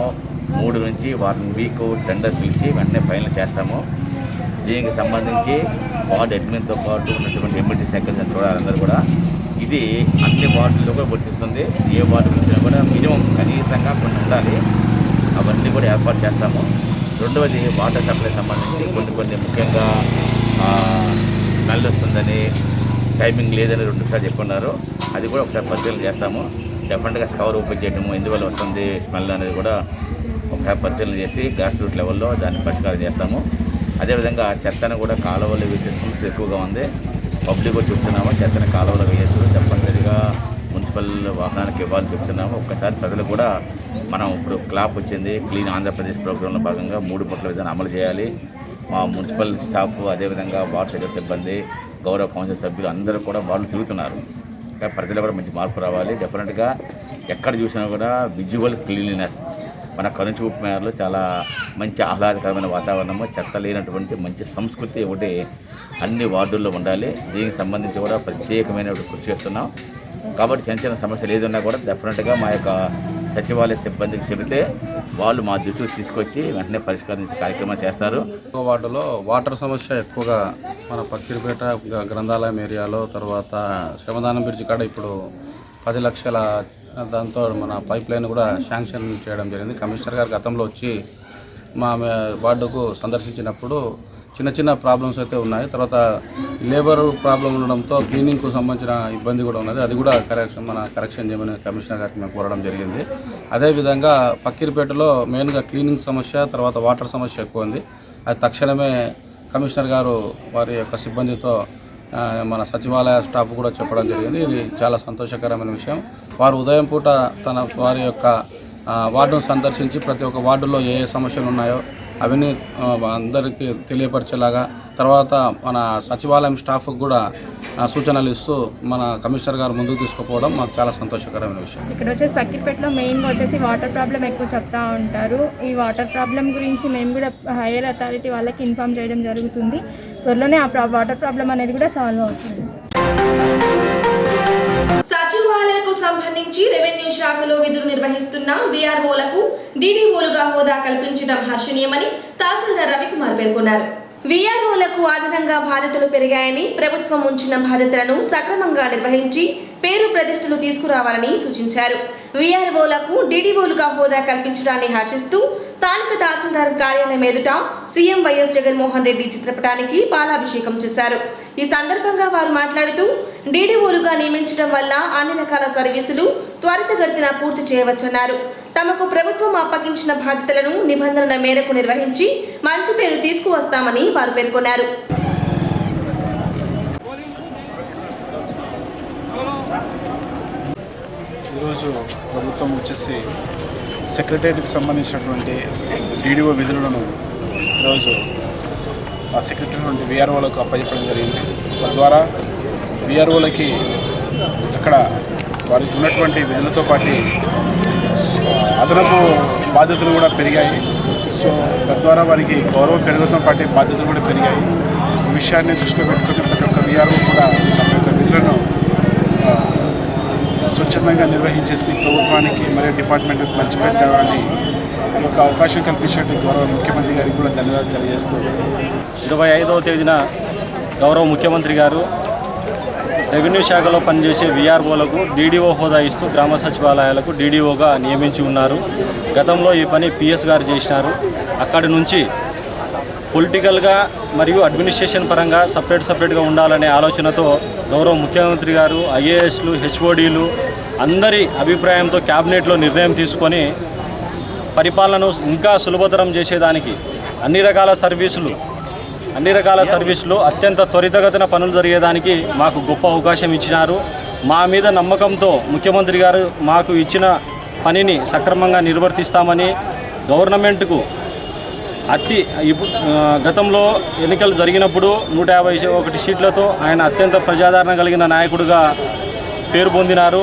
3 నుంచి 1 వీక్ టెండర్ పిలిచి వెంటనే ఫైనల్ చేస్తాము. దీనికి సంబంధించి వార్డు అడ్మిన్తో పాటు ఉన్నటువంటి ఎంపీటీ సెక్రటరీ చూడాలందరూ కూడా ఇది అన్ని వార్డుల్లో కూడా వర్తిస్తుంది. ఏ వార్డు వచ్చినా కూడా మినిమం కనీసంగా కొన్ని ఉండాలి. అవన్నీ కూడా ఏర్పాటు చేస్తాము. రెండవది వాటర్ సప్లై సంబంధించి కొన్ని ముఖ్యంగా స్మెల్ వస్తుందని, టైమింగ్ లేదని 2 సార్లు చెప్పున్నారు. అది కూడా ఒకసారి పరిశీలన చేస్తాము. డెఫినెట్గా స్కవర్ ఓపెన్ చేయడము, ఎందువల్ల వస్తుంది స్మెల్ అనేది కూడా ఒకసారి పరిశీలన చేసి గ్రాస్ రూట్ లెవెల్లో దాన్ని పరిష్కారం చేస్తాము. అదేవిధంగా చెత్తను కూడా కాలువలో వేసే సమస్య ఎక్కువగా ఉంది. పబ్లిక్ కూడా చెప్తున్నాము చెత్తను కాలువలో వేయచ్చు, తప్పనిసరిగా మున్సిపల్ వాహనానికి ఇవ్వాలని చెప్తున్నాము. ఒక్కసారి ప్రజలు కూడా మనం ఇప్పుడు క్లాప్ వచ్చింది, క్లీన్ ఆంధ్రప్రదేశ్ ప్రోగ్రాంలో భాగంగా 3 పూటల విధానం అమలు చేయాలి. మా మున్సిపల్ స్టాఫ్, అదేవిధంగా వార్డు సెక్రటరీ సిబ్బంది, గౌరవ కౌన్సిల్ సభ్యులు అందరూ కూడా వాళ్ళు తిరుగుతున్నారు. ప్రజలు కూడా మంచి మార్పు రావాలి. డెఫినెట్గా ఎక్కడ చూసినా కూడా విజువల్ క్లీన్లీనెస్ మన కనుచూపు మేరలో చాలా మంచి ఆహ్లాదకరమైన వాతావరణము, చెత్త లేనటువంటి మంచి సంస్కృతి ఒకటి అన్ని వార్డుల్లో ఉండాలి. దీనికి సంబంధించి కూడా ప్రత్యేకమైన కృషి చేస్తున్నాం. కాబట్టి చిన్న చిన్న సమస్యలు ఏదన్నా కూడా డెఫినెట్గా మా యొక్క సచివాలయ సిబ్బందికి చెబితే వాళ్ళు మా దృష్టికి తీసుకొచ్చి వెంటనే పరిష్కరించే కార్యక్రమాలు చేస్తారు. వార్డులో వాటర్ సమస్య ఎక్కువగా మన పక్కిరిపేట గ్రంథాలయం ఏరియాలో, తర్వాత శ్రమదానం బ్రిడ్జ్ కాడ ఇప్పుడు 10 లక్షల దాంతో మన పైప్ లైన్ కూడా శాంక్షన్ చేయడం జరిగింది. కమిషనర్ గారు గతంలో వచ్చి మా వార్డుకు సందర్శించినప్పుడు చిన్న చిన్న ప్రాబ్లమ్స్ అయితే ఉన్నాయి. తర్వాత లేబర్ ప్రాబ్లం ఉండడంతో క్లీనింగ్కు సంబంధించిన ఇబ్బంది కూడా ఉన్నది. అది కూడా కరెక్షన్ చేయమని కమిషనర్ గారికి మేము కోరడం జరిగింది. అదేవిధంగా పక్కిరిపేటలో మెయిన్గా క్లీనింగ్ సమస్య, తర్వాత వాటర్ సమస్య ఎక్కువ ఉంది. అది తక్షణమే కమిషనర్ గారు వారి యొక్క సిబ్బందితో మన సచివాలయ స్టాఫ్ కూడా చెప్పడం జరిగింది. ఇది చాలా సంతోషకరమైన విషయం. వారు ఉదయం పూట వారి యొక్క వార్డును సందర్శించి ప్రతి ఒక్క వార్డులో ఏ సమస్యలు ఉన్నాయో అవన్నీ అందరికీ తెలియపరిచేలాగా, తర్వాత మన సచివాలయం స్టాఫ్కి కూడా సూచనలు ఇస్తూ మన కమిషనర్ గారు ముందుకు తీసుకుపోవడం మాకు చాలా సంతోషకరమైన విషయం. ఇక్కడ వచ్చేసి పక్కిరిపేటలో మెయిన్గా వచ్చేసి వాటర్ ప్రాబ్లం ఎక్కువ చెప్తా ఉంటారు. ఈ వాటర్ ప్రాబ్లం గురించి మేము కూడా హైయర్ అథారిటీ వాళ్ళకి ఇన్ఫామ్ చేయడం జరుగుతుంది. త్వరలోనే ఆ వాటర్ ప్రాబ్లం అనేది కూడా సాల్వ్ అవుతుంది. సచివాలయాలకు సంబంధించి రెవెన్యూ శాఖలో విధులు నిర్వహిస్తున్న వీఆర్ఓలకు డీడీఓలుగా హోదా కల్పించడం హర్షణీయమని తహసీల్దార్ రవికుమార్ పేర్కొన్నారు. వీఆర్ఓలకు అదనంగా బాధ్యతలు పెరిగాయని, ప్రభుత్వం ఉంచిన బాధ్యతలను సక్రమంగా నిర్వహించి పేరు ప్రతిష్టలు తీసుకురావాలని సూచించారు. వీఆర్ఓలకు డీడీఓలుగా హోదా కల్పించడాన్ని హర్షిస్తూ స్థానిక తహసీల్దార్ కార్యాలయం ఎదుట సీఎం వైఎస్ జగన్మోహన్ రెడ్డి చిత్రపటానికి పాలాభిషేకం చేశారు. ఈ సందర్భంగా వారు మాట్లాడుతూ డీడీఓలుగా నియమించడం వల్ల అన్ని రకాల సర్వీసులు త్వరితగతిన పూర్తి చేయవచ్చన్నారు. తమకు ప్రభుత్వం అప్పగించిన బాధ్యతలను నిబంధనల మేరకు నిర్వహించి మంచి పేరు తీసుకువస్తామని వారు పేర్కొన్నారు. ఈరోజు ప్రభుత్వం వచ్చేసి సెక్రటేరియట్కి సంబంధించినటువంటి డీడీఓ విధులను ఈరోజు ఆ సెక్రటరీ నుండి వీఆర్ఓలకు అప్పచెప్పడం జరిగింది. తద్వారా వీఆర్ఓలకి అక్కడ వారికి ఉన్నటువంటి విధులతో పాటు అదనపు బాధ్యతలు కూడా పెరిగాయి. సో తద్వారా వారికి గౌరవం పెరుగుతున్న పాటు బాధ్యతలు కూడా పెరిగాయి. ఈ విషయాన్ని దృష్టిలో పెట్టుకుని ప్రతి ఒక్క విఆర్ఓ కూడా తమ యొక్క విధులను స్వచ్ఛందంగా నిర్వహించేసి ప్రభుత్వానికి మరియు డిపార్ట్మెంట్కి మంచి పేరు తేవాలని ఈ యొక్క అవకాశం కల్పించినట్టు గౌరవ ముఖ్యమంత్రి గారికి కూడా ధన్యవాదాలు తెలియజేస్తూ 25వ తేదీన గౌరవ ముఖ్యమంత్రి గారు రెవెన్యూ శాఖలో పనిచేసే వీఆర్ఓలకు డీడీఓ హోదా ఇస్తూ గ్రామ సచివాలయాలకు డీడీఓగా నియమించి ఉన్నారు. గతంలో ఈ పని పిఎస్ గారు చేసినారు. అక్కడి నుంచి పొలిటికల్గా మరియు అడ్మినిస్ట్రేషన్ పరంగా సపరేట్గా ఉండాలనే ఆలోచనతో గౌరవ ముఖ్యమంత్రి గారు ఐఏఎస్లు హెచ్ఓడీలు అందరి అభిప్రాయంతో క్యాబినెట్లో నిర్ణయం తీసుకొని పరిపాలనను ఇంకా సులభతరం చేసేదానికి అన్ని రకాల సర్వీసులు అత్యంత త్వరితగతిన పనులు జరిగేదానికి మాకు గొప్ప అవకాశం ఇచ్చినారు. మా మీద నమ్మకంతో ముఖ్యమంత్రి గారు మాకు ఇచ్చిన పనిని సక్రమంగా నిర్వర్తిస్తామని గవర్నమెంట్కు గతంలో ఎన్నికలు జరిగినప్పుడు 151 సీట్లతో ఆయన అత్యంత ప్రజాదరణ కలిగిన నాయకుడిగా పేరు పొందినారు.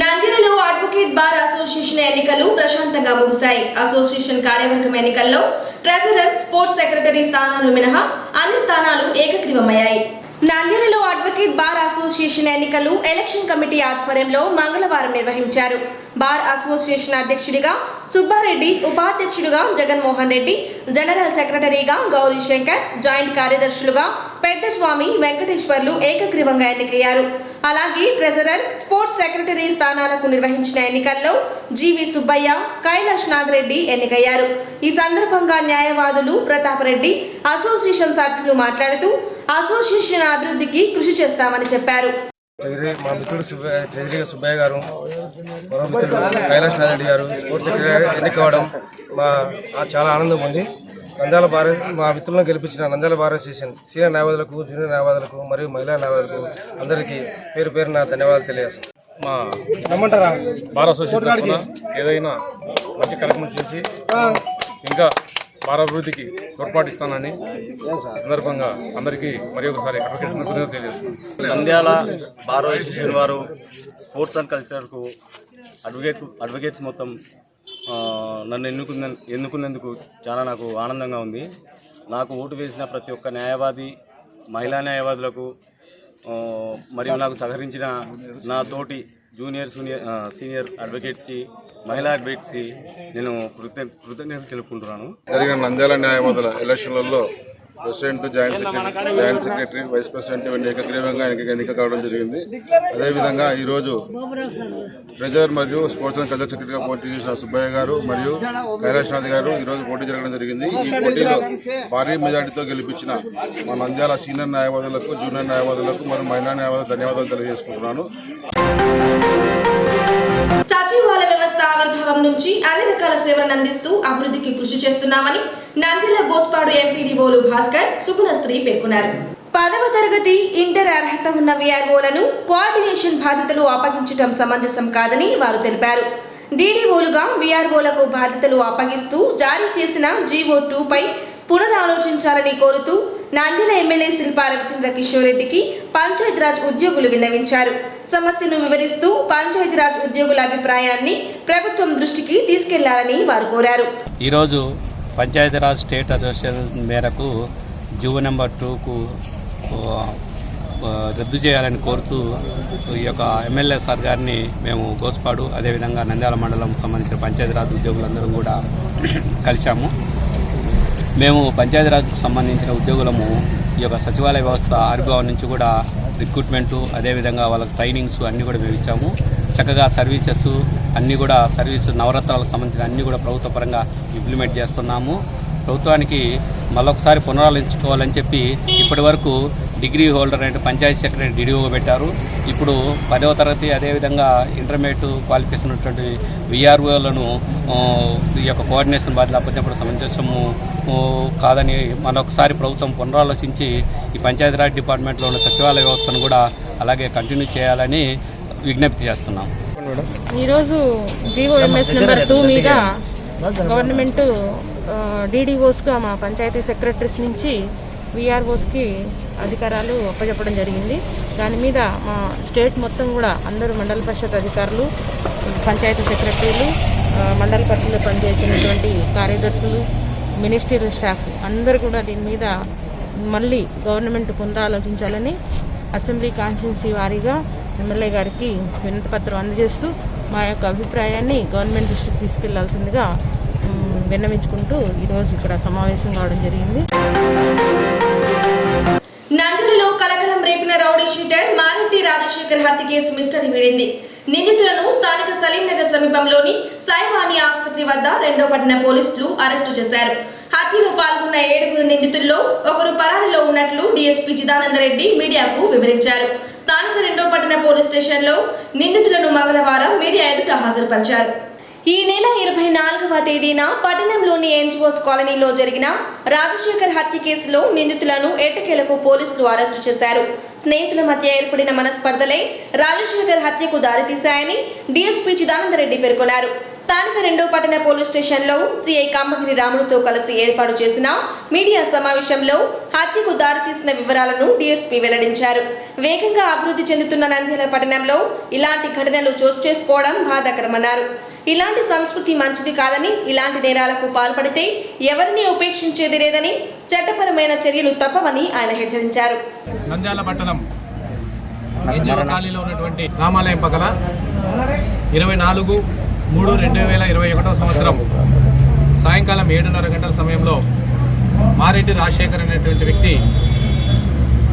నంద్యాలలో అడ్వకేట్ బార్ అసోసియేషన్ ఎన్నికలు ప్రశాంతంగా ముగిశాయి. అసోసియేషన్ కార్యవర్గం ఎన్నికల్లో ట్రెజరర్, స్పోర్ట్స్ సెక్రటరీ స్థానాలు మినహా అన్ని స్థానాలు ఏకగ్రీవమయ్యాయి. నంద్యాలలో అడ్వకేట్ బార్ అసోసియేషన్ ఎన్నికలు ఎలక్షన్ కమిటీ ఆధ్వర్యంలో మంగళవారం నిర్వహించారు. బార్ అసోసియేషన్ అధ్యక్షుడిగా సుబ్బారెడ్డి, ఉపాధ్యక్షుడిగా జగన్మోహన్ రెడ్డి, జనరల్ సెక్రటరీగా గౌరీ శంకర్, జాయింట్ కార్యదర్శులుగా పెద్దస్వామి, వెంకటేశ్వర్లు ఏకగ్రీవంగా ఎన్నికయ్యారు. అలాగే ట్రెజరర్, స్పోర్ట్స్ సెక్రటరీ స్థానాలకు నిర్వహించిన ఎన్నికల్లో జీవి సుబ్బయ్య, కైలాష్ నాథ్ రెడ్డి ఎన్నికయ్యారు. ఈ సందర్భంగా న్యాయవాదులు ప్రతాపరెడ్డి, అసోసియేషన్ సభ్యులు మాట్లాడుతూ అసోసియేషన్ అభివృద్ధికి కృషి చేస్తామని చెప్పారు. మా మిత్రుడు ట్రెజరీగా సుబ్బయ్య గారు, మరో మిత్రుడు కైలాష్ నాథ్ రెడ్డి గారు స్పోర్ట్స్ సెక్రటరీగా ఎన్నికవడం చాలా ఆనందం ఉంది. నంద్యాల బార్ మా మిత్రులను గెలిపించిన నంద్యాల బార్ అసోసియేషన్ సీనియర్ న్యాయవాదులకు, జూనియర్ న్యాయవాదులకు మరియు మహిళా న్యాయవాదులకు అందరికీ పేరున ధన్యవాదాలు తెలియజేస్తాను. మా బార్ అసోసియేషన్ ఏదైనా మంచి కార్యక్రమం చేసి ఇంకా బార్ అభివృద్ధికి తోడ్పాటిస్తానని సందర్భంగా అందరికీ మరి ఒకసారి తెలియజేస్తున్నాను. నంద్యాల బార్ అసోసియేషన్ వారు స్పోర్ట్స్ అండ్ కల్చర్కు అడ్వకేట్స్ మొత్తం నన్ను ఎన్నుకున్నందుకు చాలా నాకు ఆనందంగా ఉంది. నాకు ఓటు వేసిన ప్రతి ఒక్క న్యాయవాది, మహిళా న్యాయవాదులకు మరియు నాకు సహకరించిన నా తోటి సీనియర్ అడ్వకేట్స్కి, మహిళా అడ్వకేట్స్కి నేను కృతజ్ఞతలు తెలుపుకుంటున్నాను. జరిగిన నంద్యాల న్యాయవాదుల ఎలక్షన్లలో president, joint secretary, vice president ఇవన్నీ ఏకగ్రీవంగా ఎన్నిక కావడం జరిగింది. అదేవిధంగా ఈరోజు ట్రెజరర్ మరియు స్పోర్ట్స్ అండ్ కల్చర్ సెక్రటరీగా పోటీ చేసిన సుబ్బయ్య గారు మరియు కైలాష్ నాథ్ గారు ఈరోజు పోటీ జరగడం జరిగింది. ఈ పోటీలో భారీ మెజార్టీతో గెలిపించిన మా నంద్యాల సీనియర్ న్యాయవాదులకు, జూనియర్ న్యాయవాదులకు మరియు మహిళా న్యాయవాదులకు ధన్యవాదాలు తెలియజేసుకుంటున్నాను. సచివాలయ వ్యవస్థ ఆవిర్భావం నుంచి అన్ని రకాల సేవలను అందిస్తూ అభివృద్ధికి కృషి చేస్తున్నామని నంద్యాల గోస్పాడు ఎంపీడీఓలు భాస్కర్, సుగుణస్త్రీ పేర్కొన్నారు. 10వ తరగతి, ఇంటర్ అర్హత ఉన్న వీఆర్ఓలను కోఆర్డినేషన్ బాధ్యతలు అప్పగించడం సమంజసం కాదని వారు తెలిపారు. డీడీఓలుగా వీఆర్ఓలకు బాధ్యతలు అప్పగిస్తూ జారీ చేసిన జీవో 2పై పునరాలోచించాలని కోరుతూ నంద్యాల ఎమ్మెల్యే శిల్పా రవిచంద్ర కిషోర్ రెడ్డికి పంచాయతీరాజ్ ఉద్యోగులు విన్నవించారు. సమస్యను వివరిస్తూ పంచాయతీరాజ్ ఉద్యోగుల అభిప్రాయాన్ని ప్రభుత్వం దృష్టికి తీసుకెళ్లాలని వారు కోరారు. ఈరోజు పంచాయతీరాజ్ స్టేట్ అసోసియేషన్ మేరకు జీవో నెంబర్ 2కు రద్దు చేయాలని కోరుతూ ఈ యొక్క ఎమ్మెల్యే సార్ గారిని మేము గోస్పాడు, అదేవిధంగా నంద్యాల మండలం సంబంధించిన పంచాయతీరాజ్ ఉద్యోగులందరం కూడా కలిశాము. మేము పంచాయతీరాజ్కు సంబంధించిన ఉద్యోగులము ఈ యొక్క సచివాలయ వ్యవస్థ ఆవిర్భావం నుంచి కూడా రిక్రూట్మెంటు, అదేవిధంగా వాళ్ళకి ట్రైనింగ్స్ అన్నీ కూడా మేము ఇచ్చాము. చక్కగా సర్వీసెస్ అన్నీ కూడా నవరత్నాలకు సంబంధించిన అన్నీ కూడా ప్రభుత్వ పరంగా ఇంప్లిమెంట్ చేస్తున్నాము. ప్రభుత్వానికి మళ్ళొకసారి పునరాలోచించుకోవాలని చెప్పి ఇప్పటి వరకు డిగ్రీ హోల్డర్ అంటే పంచాయతీ సెక్రటరీ డీడీఓగా పెట్టారు. ఇప్పుడు 10వ తరగతి అదేవిధంగా ఇంటర్మీడియట్ క్వాలిఫికేషన్ ఉన్నటువంటి వీఆర్ఓలను ఈ యొక్క కోఆర్డినేషన్ బాధ్యత అప్పచెప్పడం సమంజసము కాదని మరొకసారి ప్రభుత్వం పునరాలోచించి ఈ పంచాయతీరాజ్ డిపార్ట్మెంట్లో ఉన్న సచివాలయ వ్యవస్థను కూడా అలాగే కంటిన్యూ చేయాలని విజ్ఞప్తి చేస్తున్నాం. ఈరోజు జీవోఎంఎస్ నెంబర్ 2 మీద గవర్నమెంట్ డీడీఓస్గా మా పంచాయతీ సెక్రటరీస్ నుంచి వీఆర్ఓస్కి అధికారాలు అప్పచెప్పడం జరిగింది. దాని మీద మా స్టేట్ మొత్తం కూడా అందరూ మండల పరిషత్ అధికారులు, పంచాయతీ సెక్రటరీలు, మండల పరిధిలో పనిచేసినటువంటి కార్యదర్శులు, మినిస్ట్రియల్ స్టాఫ్ అందరూ కూడా దీని మీద మళ్ళీ గవర్నమెంట్ పునరాలోచించాలని అసెంబ్లీ కాన్స్టిట్యున్సీ వారీగా ఎమ్మెల్యే గారికి వినతిపత్రం అందజేస్తూ మా యొక్క అభిప్రాయాన్ని గవర్నమెంట్ దృష్టికి తీసుకెళ్లాల్సిందిగా విన్నవించుకుంటూ ఈరోజు ఇక్కడ సమావేశం కావడం జరిగింది. నంద్యాలలో కలకలం రేపిన రౌడీ షీటర్ మారెడ్డి రాజశేఖర్ హత్య కేసు మిస్టరీ వీడింది. నిందితులను స్థానిక సలీం నగర్ సమీపంలోని సాయివాణి ఆసుపత్రి వద్ద 2వ పట్టణ పోలీసులు అరెస్టు చేశారు. హత్యలో పాల్గొన్న 7 నిందితుల్లో ఒకరు పరారీలో ఉన్నట్లు డీఎస్పీ చిదానందరెడ్డి మీడియాకు వివరించారు. స్థానిక 2వ పట్టణ పోలీస్ స్టేషన్లో నిందితులను మంగళవారం మీడియా ఎదుట హాజరుపరిచారు. ఈ నెల 24వ తేదీన పట్టణంలోని ఎన్జిఓస్ కాలనీలో జరిగిన రాజశేఖర్ హత్య కేసులో నిందితులను ఎట్టకేలకు పోలీసులు అరెస్టు చేశారు. స్నేహితుల మధ్య ఏర్పడిన మనస్పర్ధలే రాజశేఖర్ హత్యకు దారితీశాయని డీఎస్పీ చిదానందరెడ్డి పేర్కొన్నారు. స్థానిక 2వ పట్టణ పోలీస్ స్టేషన్లో సీఐ కాంబగిరి రాముడుతో కలిసి ఏర్పాటు చేసిన మీడియా సమావేశంలో హత్యకు దారితీసిన వివరాలను డీఎస్పీ వెల్లడించారు. వేగంగా అభివృద్ధి చెందుతున్న నంద్యాల పట్టణంలో ఇలాంటి ఘటనలు చోటు చేసుకోవడం బాధాకరమన్నారు. ఇలాంటి సంస్కృతి మంచిది కాదని, ఇలాంటి నేరాలకు పాల్పడితే ఎవరిని ఉపేక్షించేది లేదని, చట్టపరమైన చర్యలు తప్పవని ఆయన హెచ్చరించారు. నంద్యాల పట్టణం ఎన్జిఓ కాలనీలో ఉన్నటువంటి రామాలయం పక్కన 24/3/2021 సంవత్సరం సాయంకాలం 7:30 గంటల సమయంలో మారెడ్డి రాజశేఖర్ అనేటువంటి వ్యక్తి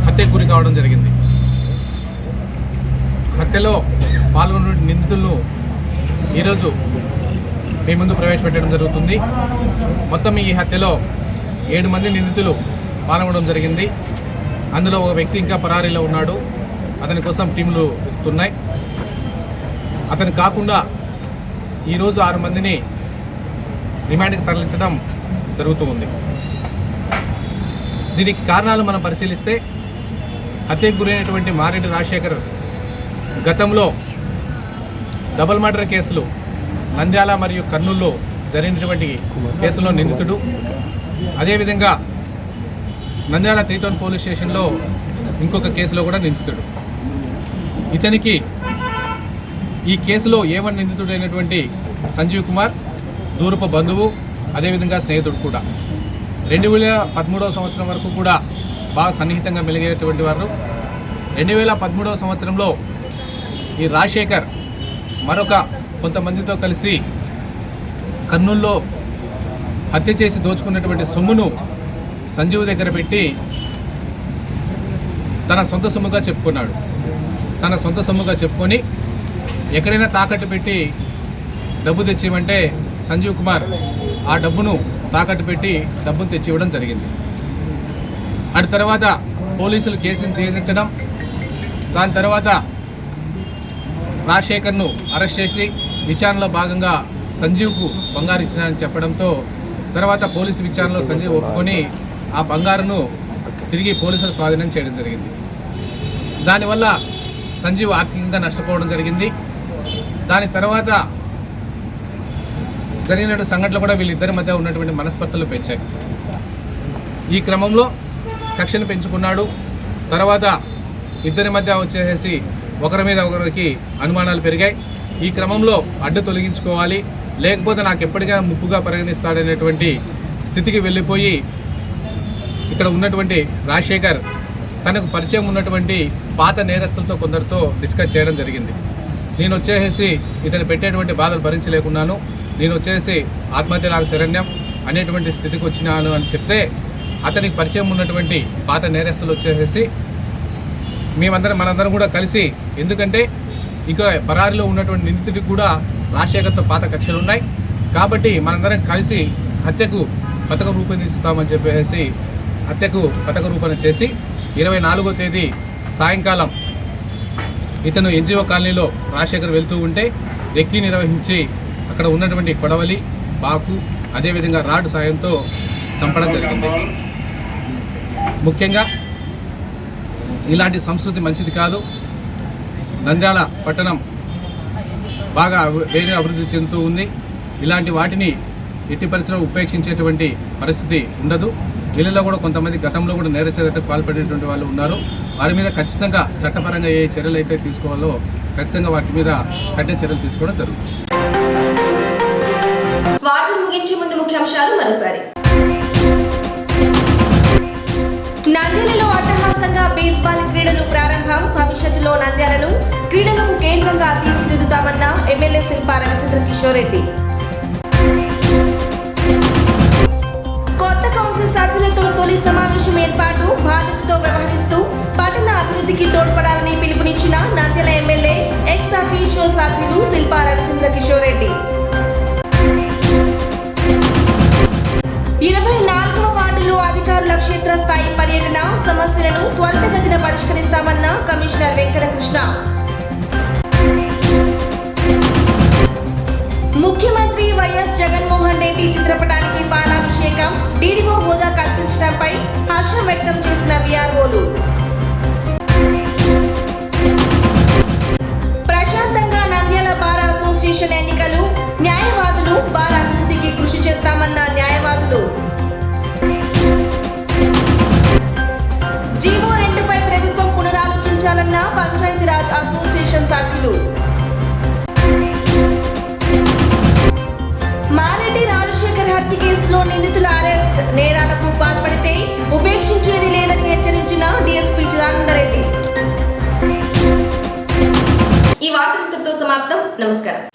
హత్యకు గురి కావడం జరిగింది. హత్యలో పాల్గొన్న నిందితులను ఈరోజు మీ ముందు ప్రవేశపెట్టడం జరుగుతుంది. మొత్తం ఈ హత్యలో 7 మంది నిందితులు పాల్గొనడం జరిగింది. అందులో ఒక వ్యక్తి ఇంకా పరారీలో ఉన్నాడు. అతని కోసం టీంలు వెతుకుతున్నాయి. అతను కాకుండా ఈరోజు 6 మందిని రిమాండ్కి తరలించడం జరుగుతూ ఉంది. దీనికి కారణాలు మనం పరిశీలిస్తే హత్యకు గురైనటువంటి మారెడ్డి రాజశేఖర్ గతంలో డబుల్ మర్డర్ కేసులు నంద్యాల మరియు కర్నూలులో జరిగినటువంటి కేసులో నిందితుడు. అదేవిధంగా నంద్యాల 3 టౌన్ పోలీస్ స్టేషన్లో ఇంకొక కేసులో కూడా నిందితుడు. ఇతనికి ఈ కేసులో A1 నిందితుడైనటువంటి సంజీవ్ కుమార్ దూరపు బంధువు, అదేవిధంగా స్నేహితుడు కూడా. 2013వ సంవత్సరం వరకు కూడా బాగా సన్నిహితంగా మెలిగేటువంటి వారు. 2013వ సంవత్సరంలో ఈ రాజశేఖర్ మరొక కొంతమందితో కలిసి కర్నూలులో హత్య చేసి దోచుకున్నటువంటి సొమ్మును సంజీవ్ దగ్గర పెట్టి తన సొంత సొమ్ముగా చెప్పుకున్నాడు. తన సొంత సొమ్ముగా చెప్పుకొని ఎక్కడైనా తాకట్టు పెట్టి డబ్బు తెచ్చివ్వమంటే సంజీవ్ కుమార్ ఆ డబ్బును తాకట్టు పెట్టి డబ్బును తెచ్చివ్వడం జరిగింది. అటు తర్వాత పోలీసులు కేసును ఛేదించడం, దాని తర్వాత రాజశేఖర్ను అరెస్ట్ చేసి విచారణలో భాగంగా సంజీవ్కు బంగారు ఇచ్చినారని చెప్పడంతో తర్వాత పోలీసు విచారణలో సంజీవ్ ఒప్పుకొని ఆ బంగారును తిరిగి పోలీసులు స్వాధీనం చేయడం జరిగింది. దానివల్ల సంజీవ్ ఆర్థికంగా నష్టపోవడం జరిగింది. దాని తర్వాత జరిగిన సంఘటనలు కూడా వీళ్ళిద్దరి మధ్య ఉన్నటువంటి మనస్పర్ధలు పెంచాయి. ఈ క్రమంలో కక్షను పెంచుకున్నాడు. తర్వాత ఇద్దరి మధ్య వచ్చేసి ఒకరి మీద ఒకరికి అనుమానాలు పెరిగాయి. ఈ క్రమంలో అడ్డు తొలగించుకోవాలి, లేకపోతే నాకు ఎప్పటికైనా ముప్పుగా పరిగణిస్తాడనేటువంటి స్థితికి వెళ్ళిపోయి ఇక్కడ ఉన్నటువంటి రాజశేఖర్ తనకు పరిచయం ఉన్నటువంటి పాత నేరస్తులతో కొందరితో డిస్కస్ చేయడం జరిగింది. నేను వచ్చేసి ఇతను పెట్టేటువంటి బాధలు భరించలేకున్నాను, నేను వచ్చేసి ఆత్మహత్య నాకు శరణ్యం అనేటువంటి స్థితికి వచ్చినాను అని చెప్తే అతనికి పరిచయం ఉన్నటువంటి పాత నేరస్తులు వచ్చేసి మనందరం కూడా కలిసి, ఎందుకంటే ఇక పరారీలో ఉన్నటువంటి నిందితుడికి కూడా రాజశేఖర్తో పాత కక్షలు ఉన్నాయి కాబట్టి మనందరం కలిసి హత్యకు పథకం రూపొందిస్తామని చెప్పేసి హత్యకు పథక రూపణ చేసి 24వ తేదీ సాయంకాలం ఇతను ఎన్జిఓ కాలనీలో రాజశేఖర్ వెళ్తూ ఉంటే రెక్కీ నిర్వహించి అక్కడ ఉన్నటువంటి కొడవలి, బాకు, అదేవిధంగా రాడ్ సాయంతో చంపడం జరిగింది. ముఖ్యంగా ఇలాంటి సంస్కృతి మంచిది కాదు. నంద్యాల పట్టణం బాగా వేగంగా అభివృద్ధి చెందుతూ ఉంది. ఇలాంటి వాటిని ఎట్టి పరిస్థితుల్లో ఉపేక్షించేటువంటి పరిస్థితి ఉండదు. వీళ్ళలో కూడా కొంతమంది గతంలో కూడా నేర చర్యలకు పాల్పడేటువంటి వాళ్ళు ఉన్నారు. వారి మీద ఖచ్చితంగా చట్టపరంగా ఏ చర్యలు అయితే తీసుకోవాలో ఖచ్చితంగా వాటి మీద కఠిన చర్యలు తీసుకోవడం జరుగుతుంది. వార్తలు ముగించే ముందు ముఖ్యాంశాలు మరోసారి. నంద్యాలలో అట్టహాసంగా బేస్బాల్ క్రీడలు ప్రారంభం. భవిష్యత్తులో నంద్యాలను క్రీడలకు కేంద్రంగా తీర్చిదిద్దుతామన్న ఎమ్మెల్యే శిల్పా రవిచంద్ర కిషోర్ రెడ్డి. కొత్త కౌన్సిల్ సభ్యులతో తొలి సమావేశం ఏర్పాటు. బాధ్యతతో వ్యవహరిస్తూ పట్టణ అభివృద్ధికి తోడ్పడాలని పిలుపునిచ్చిన నంద్యాల ఎమ్మెల్యే ఎక్స్ అఫీషియో సభ్యులు శిల్పా రవిచంద్ర కిషోర్ రెడ్డి. 24వ వార్డులో అధికారుల క్షేత్రస్థాయి పర్యటన. సమస్యలను త్వరితగతిన పరిష్కరిస్తామన్న కమిషనర్ వెంకటకృష్ణ. ముఖ్యమంత్రి వైఎస్ జగన్మోహన్ రెడ్డి చిత్రపటానికి పాలాభిషేకం. డీడీఓ హోదా కల్పించడంపై హర్షం వ్యక్తం చేసిన వీఆర్ఓలు. ప్రశాంతంగా నంద్యాల బార్ అసోసియేషన్ ఎన్నికలు. న్యాయవాదులు బార్ అభివృద్ధికి కృషి చేస్తామన్న న్యాయవాదులు. జీవో 2పై ప్రభుత్వం పునరాలోచించాలన్న పంచాయతీరాజ్ అసోసియేషన్ సభ్యులు. మారెడ్డి రాజశేఖర్ హత్య కేసులో నిందితుల అరెస్ట్. నేరాలకు పాల్పడితే ఉపేక్షించేది లేదని హెచ్చరించిన డీఎస్పీ చిదానందరెడ్డి. ఈ వార్తలతో సమాప్తం. నమస్కారం.